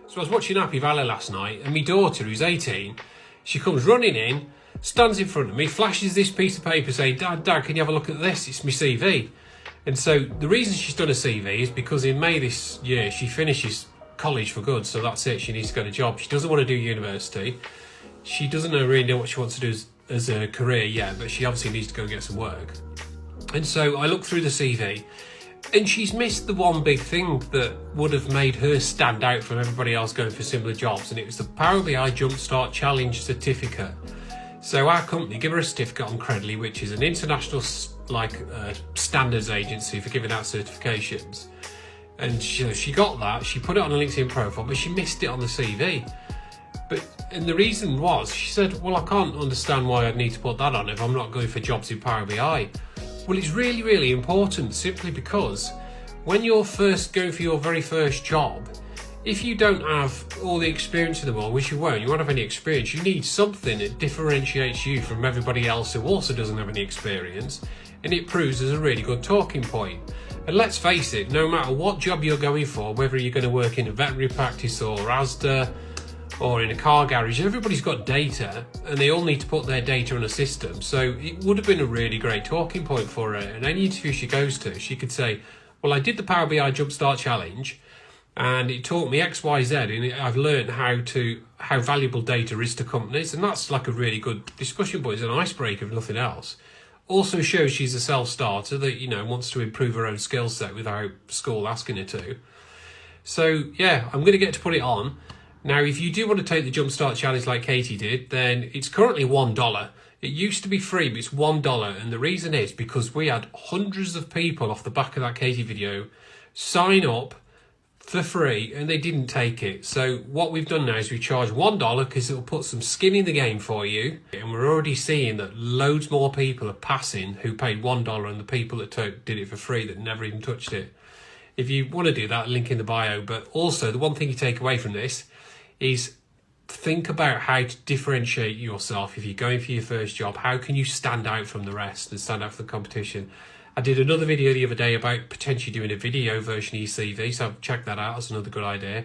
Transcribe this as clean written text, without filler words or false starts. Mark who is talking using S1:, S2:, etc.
S1: So I was watching Happy Valley last night, and my daughter, who's 18, she comes running in, stands in front of me, flashes this piece of paper saying, Dad, can you have a look at this? It's my CV. And so the reason she's done a CV is because in May this year, she finishes college for good. So that's it. She needs to get a job. She doesn't want to do university. She doesn't really know what she wants to do as a career yet, but she obviously needs to go and get some work. And so I looked through the CV, and she's missed the one big thing that would have made her stand out from everybody else going for similar jobs, and it was the Power BI Jumpstart Challenge certificate. So our company give her a certificate on Credly, which is an international standards agency for giving out certifications. And she got that, she put it on a LinkedIn profile, but she missed it on the CV. And the reason was, she said, well, I can't understand why I'd need to put that on if I'm not going for jobs in Power BI. Well, it's really, really important, simply because when you're first going for your very first job, if you don't have all the experience in the world, which you won't have any experience, you need something that differentiates you from everybody else who also doesn't have any experience, and it proves as a really good talking point. And let's face it, no matter what job you're going for, whether you're going to work in a veterinary practice or Asda or in a car garage, everybody's got data and they all need to put their data in a system. So it would have been a really great talking point for her. And any interview she goes to, she could say, well, I did the Power BI Jumpstart Challenge and it taught me X, Y, Z, and I've learned how valuable data is to companies. And that's like a really good discussion point. It's an icebreaker if nothing else. Also shows she's a self-starter that, wants to improve her own skill set without school asking her to. So yeah, I'm going to get to put it on. Now, if you do want to take the Jumpstart Challenge like Katie did, then it's currently $1. It used to be free, but it's $1. And the reason is because we had hundreds of people off the back of that Katie video sign up for free and they didn't take it. So what we've done now is we charge $1 because it'll put some skin in the game for you. And we're already seeing that loads more people are passing who paid $1 and the people that did it for free that never even touched it. If you want to do that, link in the bio. But also the one thing you take away from this is think about how to differentiate yourself. If you're going for your first job, how can you stand out from the rest and stand out from the competition? I did another video the other day about potentially doing a video version of your CV, so check that out. That's another good idea.